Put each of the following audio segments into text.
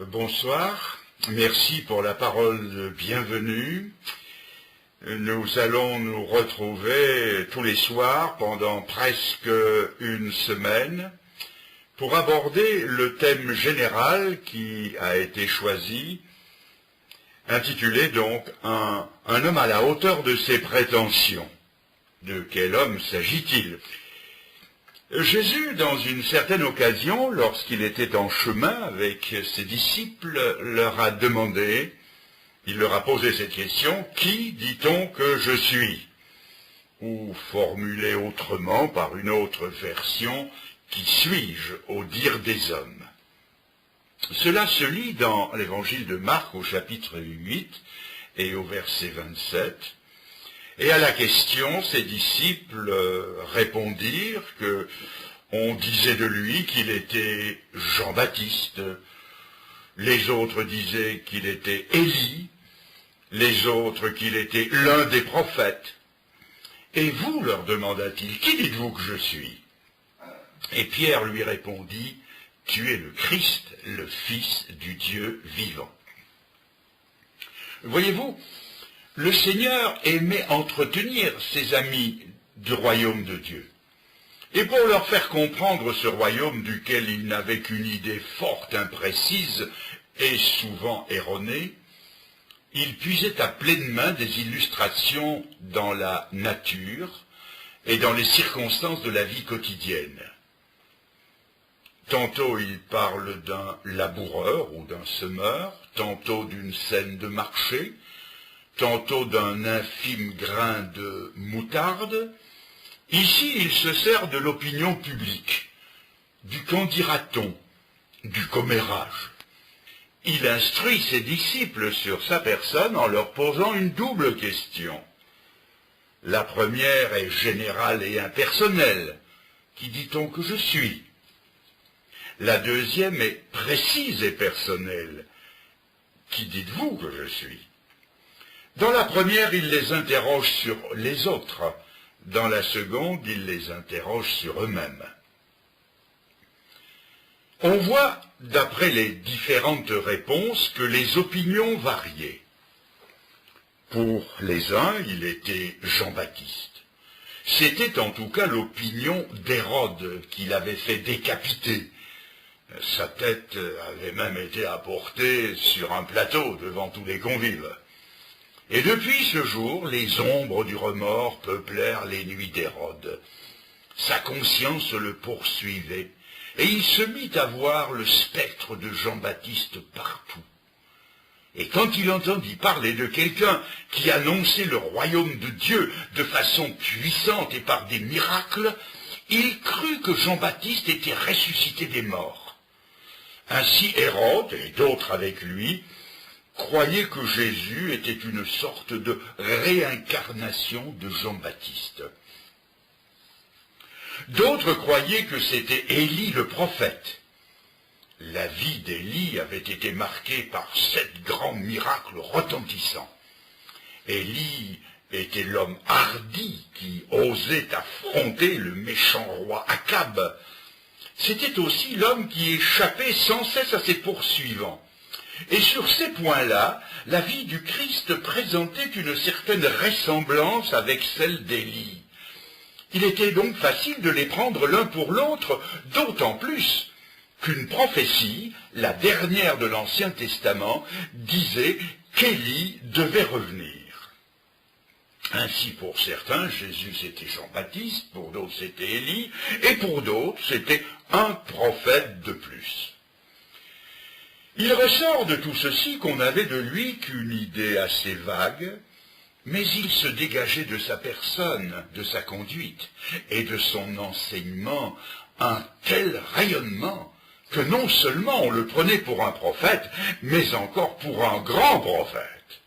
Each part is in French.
Bonsoir, merci pour la parole de bienvenue. Nous allons nous retrouver tous les soirs pendant presque une semaine pour aborder le thème général qui a été choisi, intitulé donc un homme à la hauteur de ses prétentions. De quel homme s'agit-il ? Jésus, dans une certaine occasion, lorsqu'il était en chemin avec ses disciples, leur a demandé, il leur a posé cette question, « Qui dit-on que je suis ?» Ou formulé autrement par une autre version, « Qui suis-je au dire des hommes ?» Cela se lit dans l'évangile de Marc au chapitre 8 et au verset 27. Et à la question, ses disciples répondirent que on disait de lui qu'il était Jean-Baptiste, les autres disaient qu'il était Élie, les autres qu'il était l'un des prophètes. Et vous, leur demanda-t-il, qui dites-vous que je suis ? Et Pierre lui répondit, tu es le Christ, le Fils du Dieu vivant. Voyez-vous, le Seigneur aimait entretenir ses amis du royaume de Dieu. Et pour leur faire comprendre ce royaume duquel il n'avait qu'une idée forte, imprécise et souvent erronée, il puisait à pleine main des illustrations dans la nature et dans les circonstances de la vie quotidienne. Tantôt il parle d'un laboureur ou d'un semeur, tantôt d'une scène de marché, tantôt d'un infime grain de moutarde. Ici, il se sert de l'opinion publique, du qu'en dira-t-on, du commérage. Il instruit ses disciples sur sa personne en leur posant une double question. La première est générale et impersonnelle. Qui dit-on que je suis ? La deuxième est précise et personnelle. Qui dites-vous que je suis ? Dans la première, il les interroge sur les autres. Dans la seconde, il les interroge sur eux-mêmes. On voit, d'après les différentes réponses, que les opinions variaient. Pour les uns, il était Jean-Baptiste. C'était en tout cas l'opinion d'Hérode qui l'avait fait décapiter. Sa tête avait même été apportée sur un plateau devant tous les convives. Et depuis ce jour, les ombres du remords peuplèrent les nuits d'Hérode. Sa conscience le poursuivait, et il se mit à voir le spectre de Jean-Baptiste partout. Et quand il entendit parler de quelqu'un qui annonçait le royaume de Dieu de façon puissante et par des miracles, il crut que Jean-Baptiste était ressuscité des morts. Ainsi Hérode, et d'autres avec lui, croyaient que Jésus était une sorte de réincarnation de Jean-Baptiste. D'autres croyaient que c'était Élie le prophète. La vie d'Élie avait été marquée par 7 grands miracles retentissants. Élie était l'homme hardi qui osait affronter le méchant roi Akab. C'était aussi l'homme qui échappait sans cesse à ses poursuivants. Et sur ces points-là, la vie du Christ présentait une certaine ressemblance avec celle d'Élie. Il était donc facile de les prendre l'un pour l'autre, d'autant plus qu'une prophétie, la dernière de l'Ancien Testament, disait qu'Élie devait revenir. Ainsi, pour certains, Jésus c'était Jean-Baptiste, pour d'autres c'était Élie, et pour d'autres c'était un prophète de plus. Il ressort de tout ceci qu'on n'avait de lui qu'une idée assez vague, mais il se dégageait de sa personne, de sa conduite et de son enseignement un tel rayonnement que non seulement on le prenait pour un prophète, mais encore pour un grand prophète.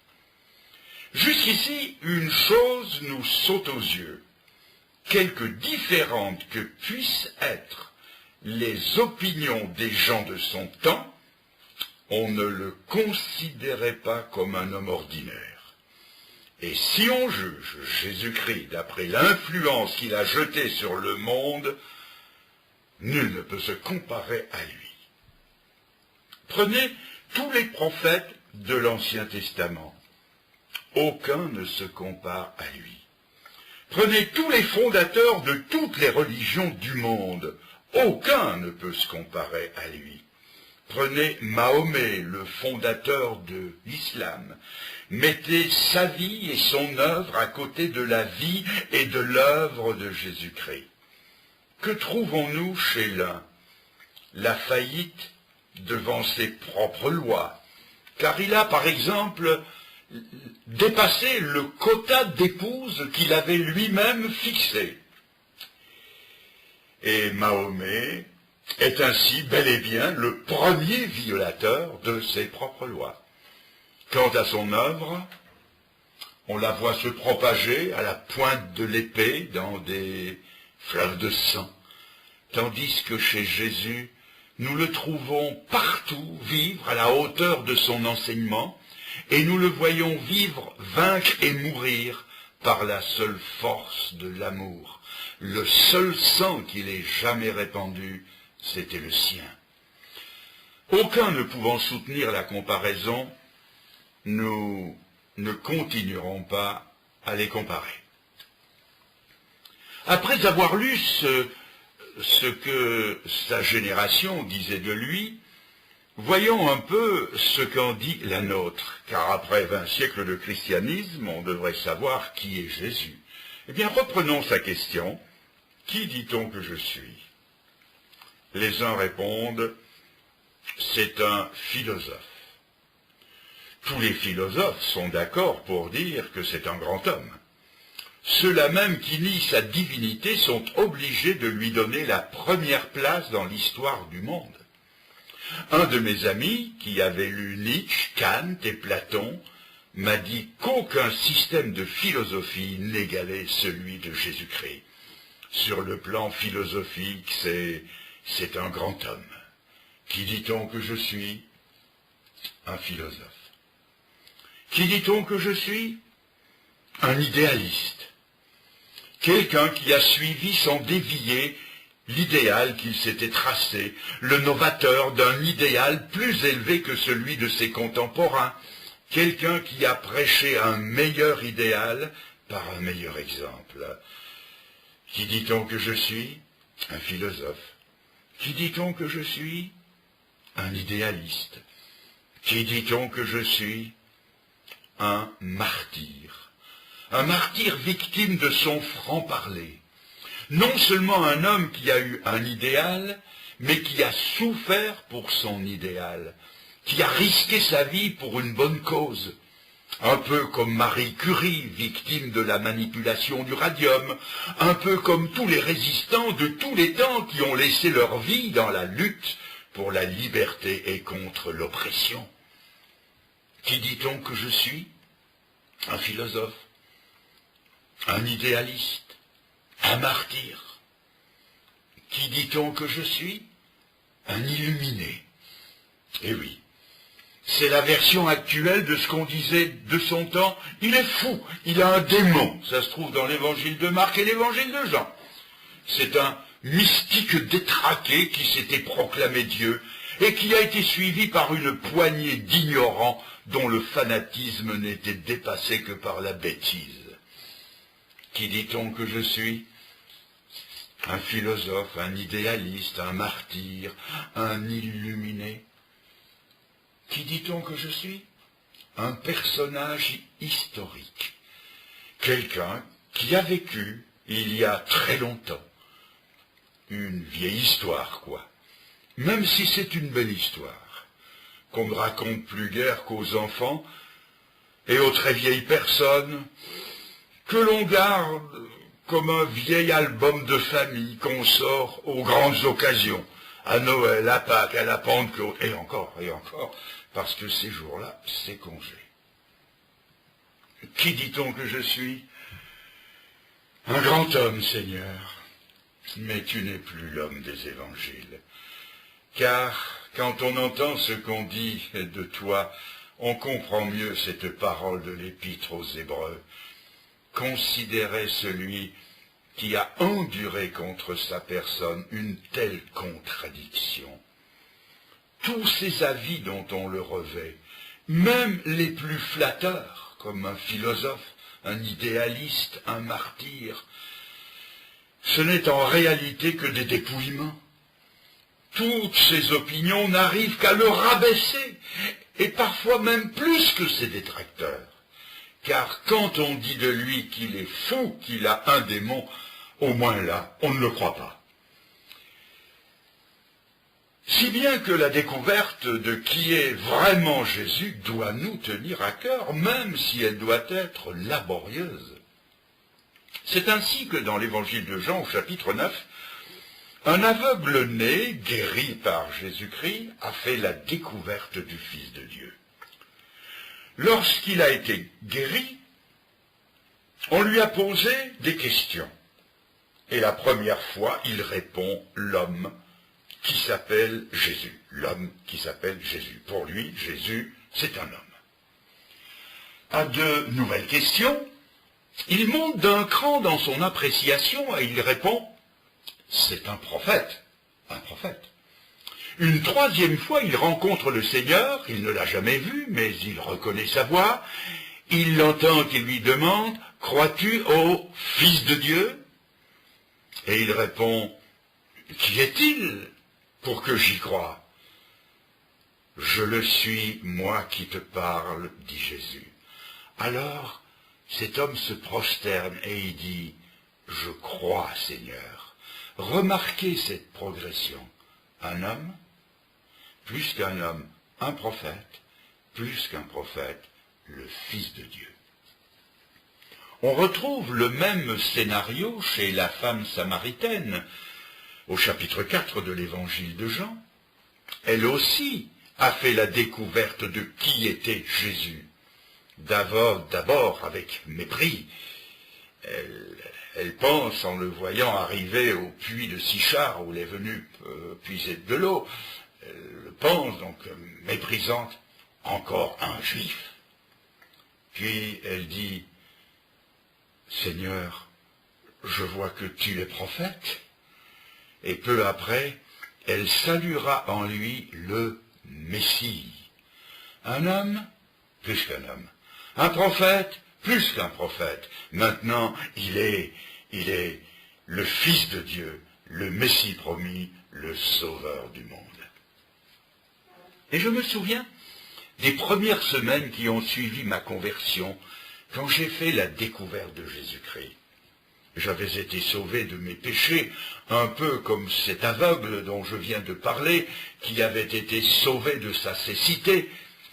Jusqu'ici, une chose nous saute aux yeux. Quelque différentes que puissent être les opinions des gens de son temps, on ne le considérait pas comme un homme ordinaire. Et si on juge Jésus-Christ d'après l'influence qu'il a jetée sur le monde, nul ne peut se comparer à lui. Prenez tous les prophètes de l'Ancien Testament. Aucun ne se compare à lui. Prenez tous les fondateurs de toutes les religions du monde. Aucun ne peut se comparer à lui. Prenez Mahomet, le fondateur de l'islam. Mettez sa vie et son œuvre à côté de la vie et de l'œuvre de Jésus-Christ. Que trouvons-nous chez l'un? La faillite devant ses propres lois, car il a, par exemple, dépassé le quota d'épouses qu'il avait lui-même fixé. Et Mahomet est ainsi bel et bien le premier violateur de ses propres lois. Quant à son œuvre, on la voit se propager à la pointe de l'épée dans des fleuves de sang, tandis que chez Jésus, nous le trouvons partout vivre à la hauteur de son enseignement, et nous le voyons vivre, vaincre et mourir par la seule force de l'amour. Le seul sang qu'il ait jamais répandu, c'était le sien. Aucun ne pouvant soutenir la comparaison, nous ne continuerons pas à les comparer. Après avoir lu ce que sa génération disait de lui, voyons un peu ce qu'en dit la nôtre, car après 20 siècles de christianisme, on devrait savoir qui est Jésus. Eh bien, reprenons sa question. Qui dit-on que je suis? Les uns répondent, c'est un philosophe. Tous les philosophes sont d'accord pour dire que c'est un grand homme. Ceux-là même qui nient sa divinité sont obligés de lui donner la première place dans l'histoire du monde. Un de mes amis, qui avait lu Nietzsche, Kant et Platon, m'a dit qu'aucun système de philosophie n'égalait celui de Jésus-Christ. Sur le plan philosophique, c'est un grand homme. Qui dit-on que je suis? Un philosophe. Qui dit-on que je suis? Un idéaliste. Quelqu'un qui a suivi sans dévier l'idéal qu'il s'était tracé, le novateur d'un idéal plus élevé que celui de ses contemporains, quelqu'un qui a prêché un meilleur idéal par un meilleur exemple. Qui dit-on que je suis? Un philosophe. Qui dit-on que je suis? Un idéaliste. Qui dit-on que je suis? Un martyr. Un martyr victime de son franc-parler. Non seulement un homme qui a eu un idéal, mais qui a souffert pour son idéal, qui a risqué sa vie pour une bonne cause. Un peu comme Marie Curie, victime de la manipulation du radium, un peu comme tous les résistants de tous les temps qui ont laissé leur vie dans la lutte pour la liberté et contre l'oppression. Qui dit-on que je suis? Un philosophe, un idéaliste, un martyr. Qui dit-on que je suis? Un illuminé. Eh oui, c'est la version actuelle de ce qu'on disait de son temps. Il est fou, il a un démon. Ça se trouve dans l'évangile de Marc et l'évangile de Jean. C'est un mystique détraqué qui s'était proclamé Dieu et qui a été suivi par une poignée d'ignorants dont le fanatisme n'était dépassé que par la bêtise. Qui dit-on que je suis? Un philosophe, un idéaliste, un martyr, un illuminé. Qui dit-on que je suis? Un personnage historique. Quelqu'un qui a vécu il y a très longtemps. Une vieille histoire, quoi. Même si c'est une belle histoire, qu'on ne raconte plus guère qu'aux enfants et aux très vieilles personnes, que l'on garde comme un vieil album de famille qu'on sort aux grandes occasions, à Noël, à Pâques, à la Pentecôte, et encore, parce que ces jours-là, c'est congé. Qui dit-on que je suis? Un grand homme, Seigneur, mais tu n'es plus l'homme des évangiles. Car quand on entend ce qu'on dit de toi, on comprend mieux cette parole de l'Épître aux Hébreux. Considérez celui qui a enduré contre sa personne une telle contradiction. tous ces avis dont on le revêt, même les plus flatteurs, comme un philosophe, un idéaliste, un martyr, ce n'est en réalité que des dépouillements. Toutes ces opinions n'arrivent qu'à le rabaisser, et parfois même plus que ses détracteurs. Car quand on dit de lui qu'il est fou, qu'il a un démon, au moins là, on ne le croit pas. Si bien que la découverte de qui est vraiment Jésus doit nous tenir à cœur, même si elle doit être laborieuse. C'est ainsi que dans l'évangile de Jean, au chapitre 9, un aveugle né, guéri par Jésus-Christ, a fait la découverte du Fils de Dieu. Lorsqu'il a été guéri, on lui a posé des questions. Et la première fois, il répond l'homme qui s'appelle Jésus. L'homme qui s'appelle Jésus. Pour lui, Jésus, c'est un homme. À de nouvelles questions, il monte d'un cran dans son appréciation et il répond « c'est un prophète ». Un prophète. Une troisième fois, il rencontre le Seigneur, il ne l'a jamais vu, mais il reconnaît sa voix. Il l'entend qui lui demande « crois-tu au Fils de Dieu ?» Et il répond « qui est-il pour que j'y croie ?»« Je le suis, moi qui te parle, dit Jésus. » Alors, cet homme se prosterne et il dit « je crois, Seigneur ». Remarquez cette progression. Un homme, plus qu'un homme, un prophète, plus qu'un prophète, le Fils de Dieu. On retrouve le même scénario chez la femme samaritaine, au chapitre 4 de l'évangile de Jean. Elle aussi a fait la découverte de qui était Jésus. D'abord avec mépris. Elle pense, en le voyant arriver au puits de Sichar, où elle est venue puiser de l'eau, elle pense donc méprisante, encore un juif. Puis elle dit, Seigneur, je vois que tu es prophète. Et peu après, elle saluera en lui le Messie. Un homme, plus qu'un homme. Un prophète, plus qu'un prophète. Maintenant, il est le Fils de Dieu, le Messie promis, le Sauveur du monde. Et je me souviens des premières semaines qui ont suivi ma conversion, quand j'ai fait la découverte de Jésus-Christ. J'avais été sauvé de mes péchés, un peu comme cet aveugle dont je viens de parler, qui avait été sauvé de sa cécité,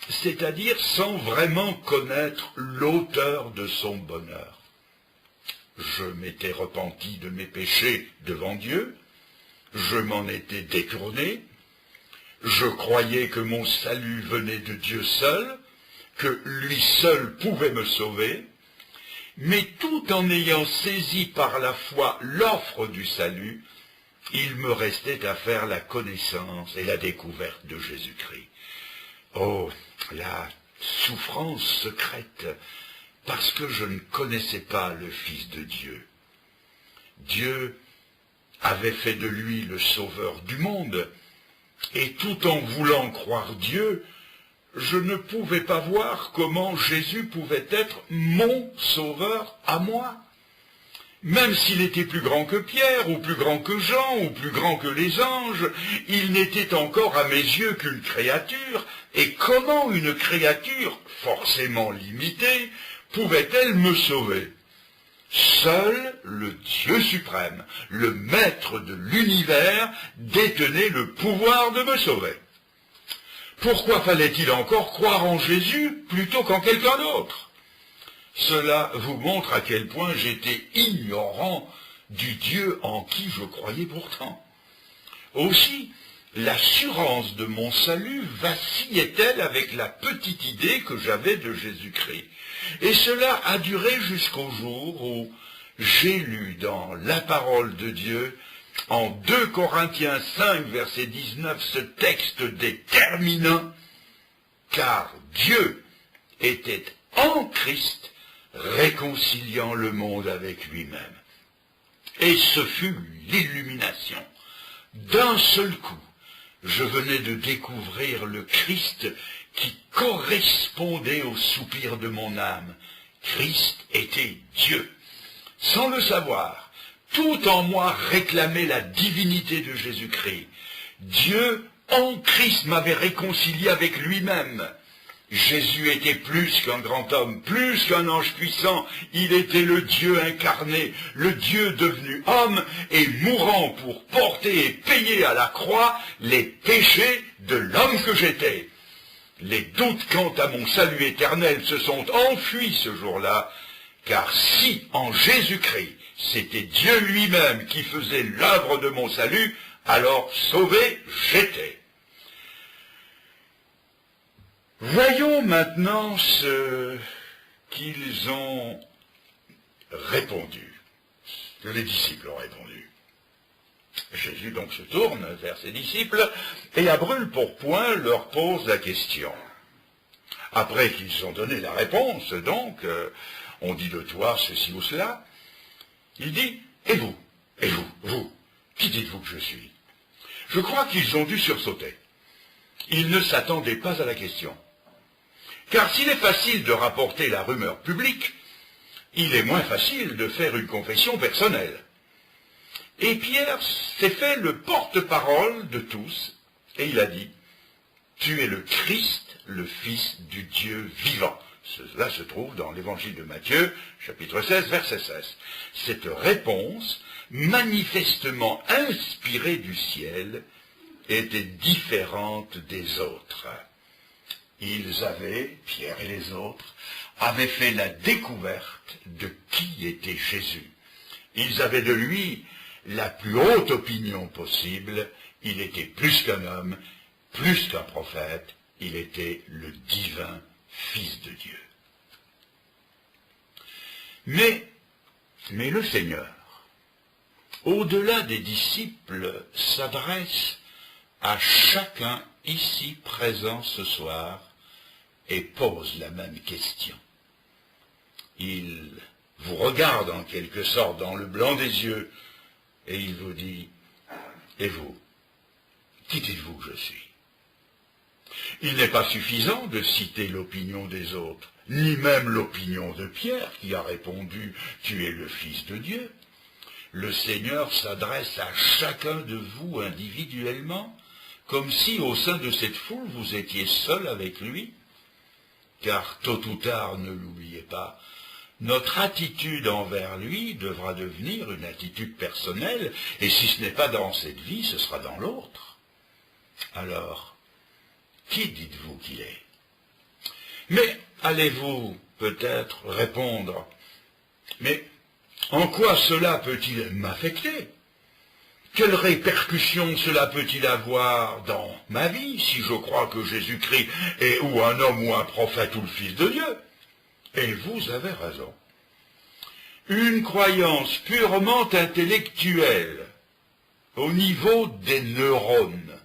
c'est-à-dire sans vraiment connaître l'auteur de son bonheur. Je m'étais repenti de mes péchés devant Dieu, je m'en étais détourné, je croyais que mon salut venait de Dieu seul, que lui seul pouvait me sauver, mais tout en ayant saisi par la foi l'offre du salut, il me restait à faire la connaissance et la découverte de Jésus-Christ. Oh, la souffrance secrète, parce que je ne connaissais pas le Fils de Dieu. Dieu avait fait de lui le sauveur du monde, et tout en voulant croire Dieu, je ne pouvais pas voir comment Jésus pouvait être mon sauveur à moi. Même s'il était plus grand que Pierre, ou plus grand que Jean, ou plus grand que les anges, il n'était encore à mes yeux qu'une créature, et comment une créature, forcément limitée, pouvait-elle me sauver? Seul le Dieu suprême, le maître de l'univers, détenait le pouvoir de me sauver. Pourquoi fallait-il encore croire en Jésus plutôt qu'en quelqu'un d'autre? Cela vous montre à quel point j'étais ignorant du Dieu en qui je croyais pourtant. Aussi, l'assurance de mon salut vacillait-elle avec la petite idée que j'avais de Jésus-Christ. Et cela a duré jusqu'au jour où j'ai lu dans la parole de Dieu, en 2 Corinthiens 5, verset 19, ce texte déterminant, car Dieu était en Christ, réconciliant le monde avec lui-même. Et ce fut l'illumination. D'un seul coup, je venais de découvrir le Christ qui correspondait au soupir de mon âme. Christ était Dieu. Sans le savoir, tout en moi réclamait la divinité de Jésus-Christ. Dieu, en Christ, m'avait réconcilié avec lui-même. Jésus était plus qu'un grand homme, plus qu'un ange puissant. Il était le Dieu incarné, le Dieu devenu homme et mourant pour porter et payer à la croix les péchés de l'homme que j'étais. Les doutes quant à mon salut éternel se sont enfuis ce jour-là, car si en Jésus-Christ c'était Dieu lui-même qui faisait l'œuvre de mon salut, alors sauvé j'étais. Voyons maintenant ce qu'ils ont répondu, que les disciples ont répondu. Jésus donc se tourne vers ses disciples et à brûle-pourpoint leur pose la question. Après qu'ils ont donné la réponse, donc, on dit de toi ceci ou cela, il dit, et vous, qui dites-vous que je suis? Je crois qu'ils ont dû sursauter. Ils ne s'attendaient pas à la question. Car s'il est facile de rapporter la rumeur publique, il est moins facile de faire une confession personnelle. Et Pierre s'est fait le porte-parole de tous, et il a dit, « Tu es le Christ, le Fils du Dieu vivant. » Cela se trouve dans l'évangile de Matthieu, chapitre 16, verset 16. Cette réponse, manifestement inspirée du ciel, était différente des autres. Ils avaient, Pierre et les autres, avaient fait la découverte de qui était Jésus. Ils avaient de lui la plus haute opinion possible. Il était plus qu'un homme, plus qu'un prophète. Il était le divin Fils de Dieu. Mais le Seigneur, au-delà des disciples, s'adresse à chacun ici présent ce soir et pose la même question. Il vous regarde en quelque sorte dans le blanc des yeux et il vous dit, et vous, qui dites-vous que je suis? Il n'est pas suffisant de citer l'opinion des autres, ni même l'opinion de Pierre qui a répondu « Tu es le Fils de Dieu ». Le Seigneur s'adresse à chacun de vous individuellement, comme si au sein de cette foule vous étiez seul avec lui. Car tôt ou tard, ne l'oubliez pas, notre attitude envers lui devra devenir une attitude personnelle, et si ce n'est pas dans cette vie, ce sera dans l'autre. Alors, qui dites-vous qu'il est? Mais allez-vous peut-être répondre, mais en quoi cela peut-il m'affecter? Quelles répercussions cela peut-il avoir dans ma vie si je crois que Jésus-Christ est ou un homme ou un prophète ou le Fils de Dieu? Et vous avez raison. Une croyance purement intellectuelle, au niveau des neurones,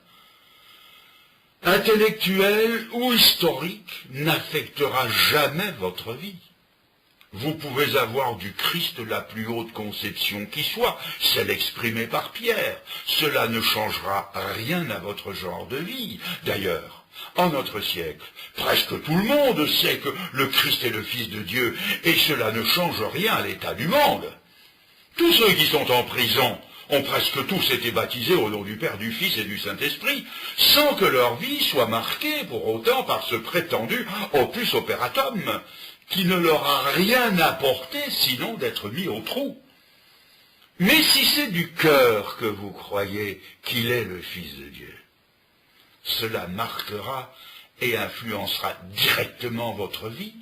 intellectuelle ou historique, n'affectera jamais votre vie. Vous pouvez avoir du Christ la plus haute conception qui soit, celle exprimée par Pierre. Cela ne changera rien à votre genre de vie. D'ailleurs, en notre siècle, presque tout le monde sait que le Christ est le Fils de Dieu, et cela ne change rien à l'état du monde. Tous ceux qui sont en prison ont presque tous été baptisés au nom du Père, du Fils et du Saint-Esprit, sans que leur vie soit marquée pour autant par ce prétendu opus operatum, qui ne leur a rien apporté sinon d'être mis au trou. Mais si c'est du cœur que vous croyez qu'il est le Fils de Dieu, cela marquera et influencera directement votre vie.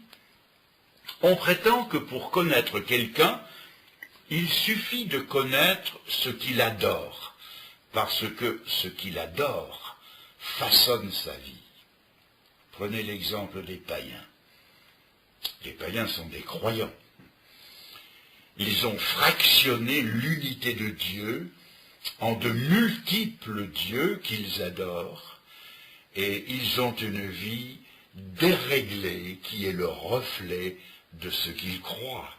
On prétend que pour connaître quelqu'un, il suffit de connaître ce qu'il adore, parce que ce qu'il adore façonne sa vie. Prenez l'exemple des païens. Les païens sont des croyants. Ils ont fractionné l'unité de Dieu en de multiples dieux qu'ils adorent, et ils ont une vie déréglée qui est le reflet de ce qu'ils croient.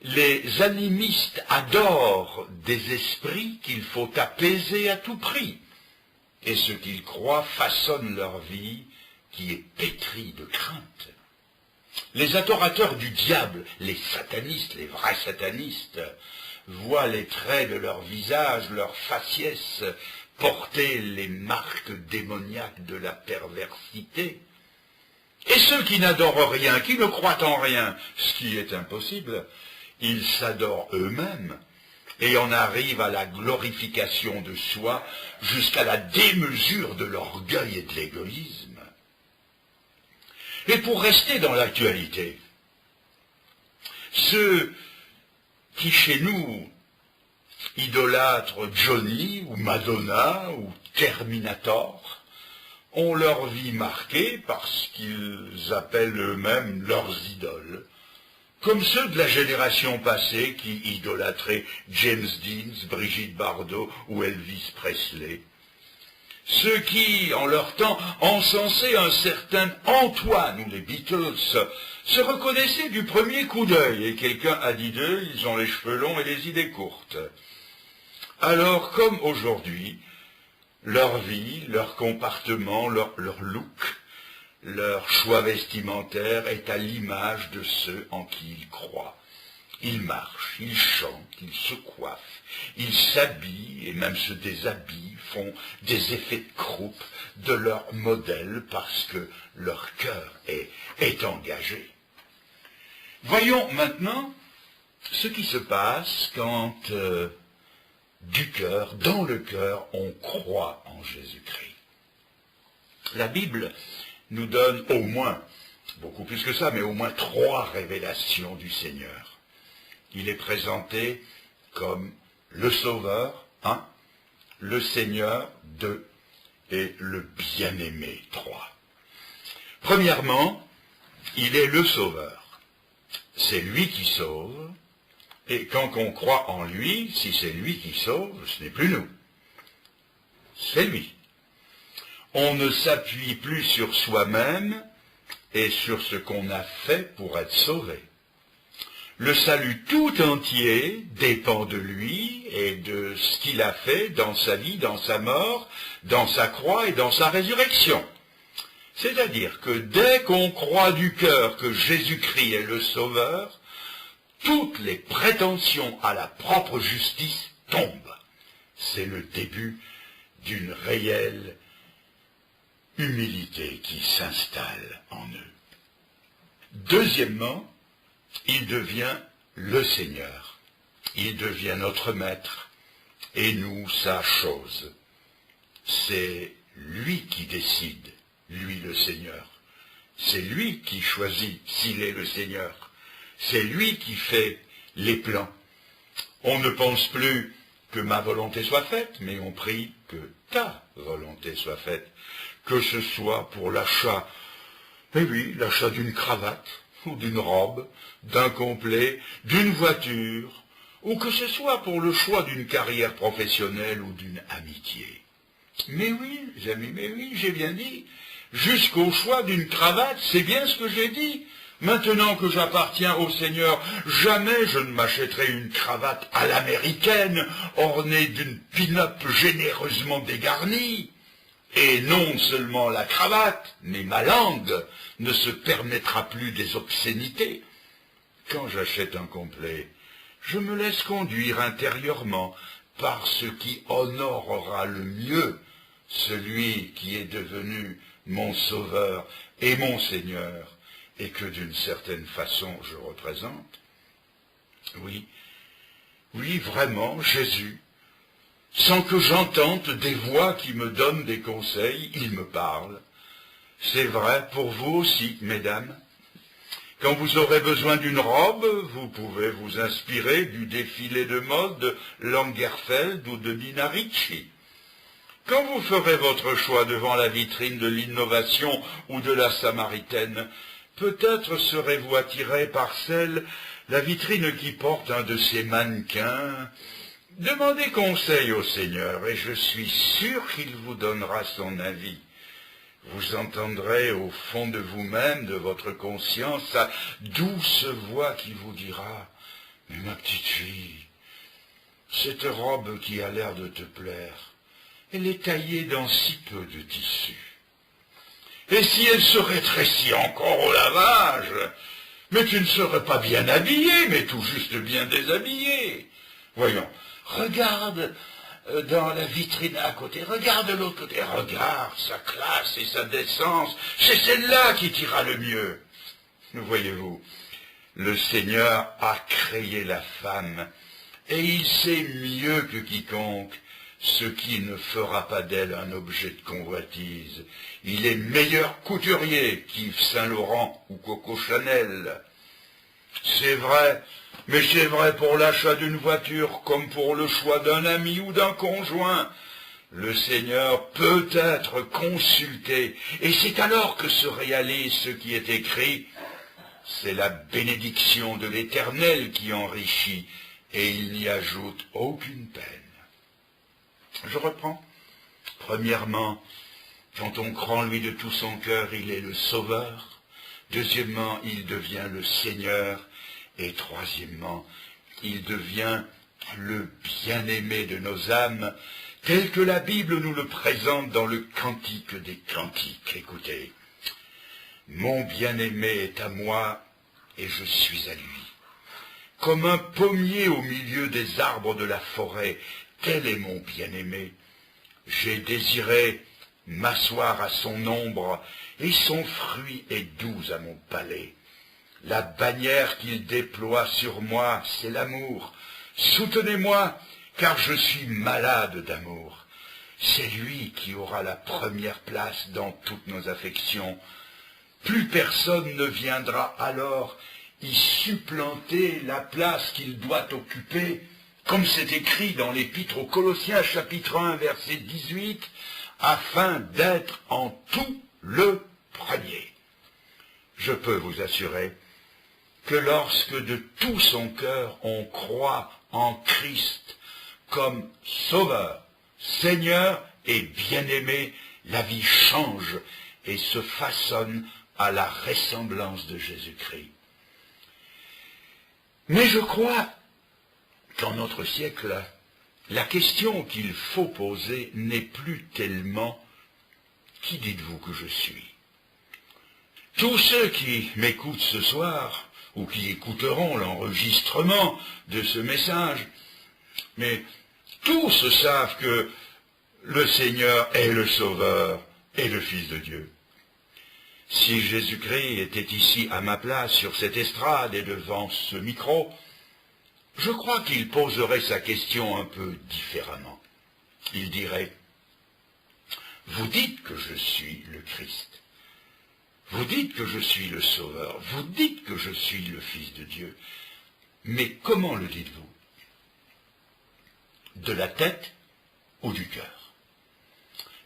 Les animistes adorent des esprits qu'il faut apaiser à tout prix, et ce qu'ils croient façonne leur vie qui est pétrie de crainte. Les adorateurs du diable, les satanistes, les vrais satanistes, voient les traits de leur visage, leur faciès, porter les marques démoniaques de la perversité. Et ceux qui n'adorent rien, qui ne croient en rien, ce qui est impossible, ils s'adorent eux-mêmes et en arrivent à la glorification de soi jusqu'à la démesure de l'orgueil et de l'égoïsme. Et pour rester dans l'actualité, ceux qui chez nous idolâtrent Johnny ou Madonna ou Terminator ont leur vie marquée par ce qu'ils appellent eux-mêmes leurs idoles, comme ceux de la génération passée qui idolâtraient James Dean, Brigitte Bardot ou Elvis Presley. Ceux qui, en leur temps, encensaient un certain Antoine ou les Beatles, se reconnaissaient du premier coup d'œil, et quelqu'un a dit d'eux, ils ont les cheveux longs et les idées courtes. Alors, comme aujourd'hui, leur vie, leur comportement, leur look, leur choix vestimentaire est à l'image de ceux en qui ils croient. Ils marchent, ils chantent, ils se coiffent, ils s'habillent et même se déshabillent, font des effets de croupe de leur modèle parce que leur cœur est engagé. Voyons maintenant ce qui se passe quand du cœur, dans le cœur, on croit en Jésus-Christ. La Bible nous donne au moins, beaucoup plus que ça, mais au moins 3 révélations du Seigneur. Il est présenté comme le Sauveur, 1, le Seigneur, 2, et le Bien-Aimé, 3. Premièrement, il est le Sauveur. C'est lui qui sauve, et quand on croit en lui, si c'est lui qui sauve, ce n'est plus nous. C'est lui. On ne s'appuie plus sur soi-même et sur ce qu'on a fait pour être sauvé. Le salut tout entier dépend de lui et de ce qu'il a fait dans sa vie, dans sa mort, dans sa croix et dans sa résurrection. C'est-à-dire que dès qu'on croit du cœur que Jésus-Christ est le Sauveur, toutes les prétentions à la propre justice tombent. C'est le début d'une réelle humilité qui s'installe en eux. Deuxièmement, il devient le Seigneur. Il devient notre maître et nous sa chose. C'est lui qui décide, lui le Seigneur. C'est lui qui choisit s'il est le Seigneur. C'est lui qui fait les plans. On ne pense plus que ma volonté soit faite, mais on prie que ta volonté soit faite. Que ce soit pour l'achat, eh oui, l'achat d'une cravate, ou d'une robe, d'un complet, d'une voiture, ou que ce soit pour le choix d'une carrière professionnelle ou d'une amitié. Mais oui, amis, mais oui, j'ai bien dit, jusqu'au choix d'une cravate, c'est bien ce que j'ai dit. Maintenant que j'appartiens au Seigneur, jamais je ne m'achèterai une cravate à l'américaine, ornée d'une pin-up généreusement dégarnie. Et non seulement la cravate, mais ma langue ne se permettra plus des obscénités. Quand j'achète un complet, je me laisse conduire intérieurement par ce qui honorera le mieux celui qui est devenu mon Sauveur et mon Seigneur, et que d'une certaine façon je représente. Oui, vraiment, Jésus, sans que j'entende des voix qui me donnent des conseils, il me parle. C'est vrai pour vous aussi, mesdames. Quand vous aurez besoin d'une robe, vous pouvez vous inspirer du défilé de mode de Lagerfeld ou de Nina Ricci. Quand vous ferez votre choix devant la vitrine de l'innovation ou de la Samaritaine, peut-être serez-vous attiré par la vitrine qui porte un de ces mannequins. Demandez conseil au Seigneur, et je suis sûr qu'il vous donnera son avis. Vous entendrez au fond de vous-même, de votre conscience, sa douce voix qui vous dira « Mais ma petite fille, cette robe qui a l'air de te plaire, elle est taillée dans si peu de tissu. Et si elle se rétrécit encore au lavage, mais tu ne serais pas bien habillé, mais tout juste bien déshabillé. Voyons, regarde dans la vitrine à côté, regarde de l'autre côté, regarde sa classe et sa décence, c'est celle-là qui t'ira le mieux. Voyez-vous, le Seigneur a créé la femme, et il sait mieux que quiconque ce qui ne fera pas d'elle un objet de convoitise. Il est meilleur couturier qu'Yves Saint-Laurent ou Coco Chanel. C'est vrai, mais c'est vrai pour l'achat d'une voiture comme pour le choix d'un ami ou d'un conjoint. Le Seigneur peut être consulté, et c'est alors que se réalise ce qui est écrit. C'est la bénédiction de l'Éternel qui enrichit, et il n'y ajoute aucune peine. Je reprends. Premièrement, quand on croit en lui de tout son cœur, il est le Sauveur. Deuxièmement, il devient le Seigneur. Et troisièmement, il devient le bien-aimé de nos âmes, tel que la Bible nous le présente dans le Cantique des Cantiques. Écoutez, « Mon bien-aimé est à moi, et je suis à lui. Comme un pommier au milieu des arbres de la forêt, tel est mon bien-aimé. J'ai désiré m'asseoir à son ombre, et son fruit est doux à mon palais. La bannière qu'il déploie sur moi, c'est l'amour. Soutenez-moi, car je suis malade d'amour. C'est lui qui aura la première place dans toutes nos affections. Plus personne ne viendra alors y supplanter la place qu'il doit occuper, comme c'est écrit dans l'Épître aux Colossiens, chapitre 1, verset 18, afin d'être en tout le premier. Je peux vous assurer que lorsque de tout son cœur on croit en Christ comme Sauveur, Seigneur et bien-aimé, la vie change et se façonne à la ressemblance de Jésus-Christ. Mais je crois qu'en notre siècle, la question qu'il faut poser n'est plus tellement « Qui dites-vous que je suis ?» Tous ceux qui m'écoutent ce soir, ou qui écouteront l'enregistrement de ce message, mais tous savent que le Seigneur est le Sauveur et le Fils de Dieu. Si Jésus-Christ était ici à ma place sur cette estrade et devant ce micro, je crois qu'il poserait sa question un peu différemment. Il dirait, « Vous dites que je suis le Christ. Vous dites que je suis le Sauveur. Vous dites que je suis le Fils de Dieu. Mais comment le dites-vous? De la tête ou du cœur?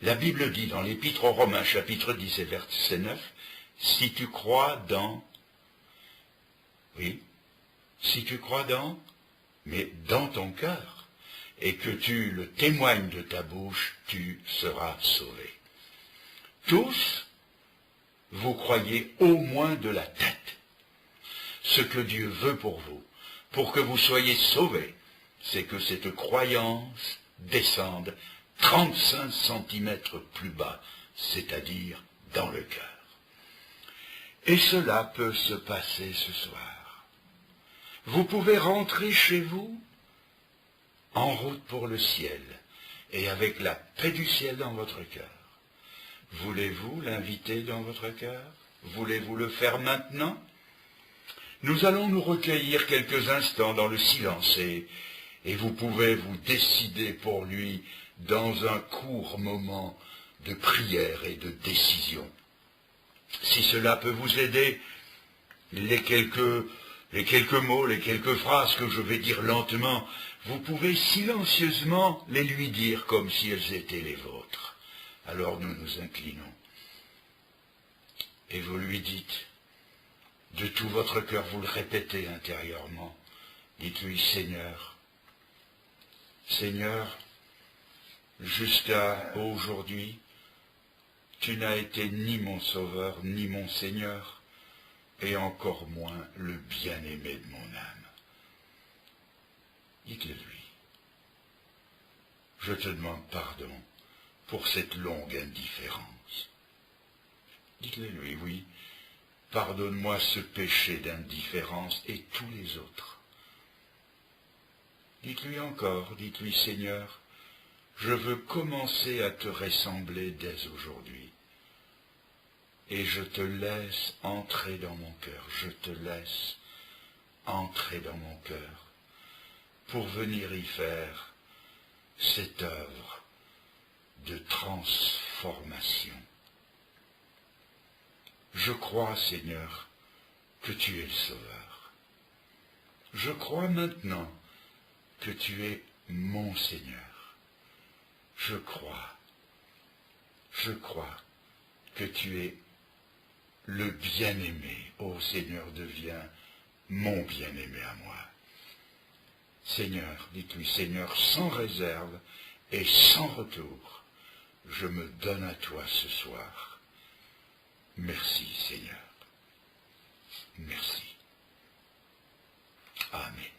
La Bible dit dans l'Épître aux Romains, chapitre 10 et verset 9, « Si tu crois dans... » Oui, si tu crois dans... mais dans ton cœur, et que tu le témoignes de ta bouche, tu seras sauvé. Tous, vous croyez au moins de la tête. Ce que Dieu veut pour vous, pour que vous soyez sauvés, c'est que cette croyance descende 35 centimètres plus bas, c'est-à-dire dans le cœur. Et cela peut se passer ce soir. Vous pouvez rentrer chez vous en route pour le ciel et avec la paix du ciel dans votre cœur. Voulez-vous l'inviter dans votre cœur? Voulez-vous le faire maintenant? Nous allons nous recueillir quelques instants dans le silence et vous pouvez vous décider pour lui dans un court moment de prière et de décision. Si cela peut vous aider, les quelques mots, les quelques phrases que je vais dire lentement, vous pouvez silencieusement les lui dire comme si elles étaient les vôtres. Alors nous nous inclinons. Et vous lui dites, de tout votre cœur, vous le répétez intérieurement, dites-lui, Seigneur, Seigneur, jusqu'à aujourd'hui, tu n'as été ni mon sauveur, ni mon Seigneur, et encore moins le bien-aimé de mon âme. Dites-le lui. Je te demande pardon pour cette longue indifférence. Dites-le lui, oui. Pardonne-moi ce péché d'indifférence et tous les autres. Dites-lui encore, dites-lui, Seigneur, je veux commencer à te ressembler dès aujourd'hui. Et je te laisse entrer dans mon cœur, je te laisse entrer dans mon cœur pour venir y faire cette œuvre de transformation. Je crois, Seigneur, que tu es le Sauveur. Je crois maintenant que tu es mon Seigneur. Je crois que tu es le bien-aimé. Ô Seigneur, deviens mon bien-aimé à moi. Seigneur, dites-lui, Seigneur, sans réserve et sans retour, je me donne à toi ce soir. Merci, Seigneur. Merci. Amen.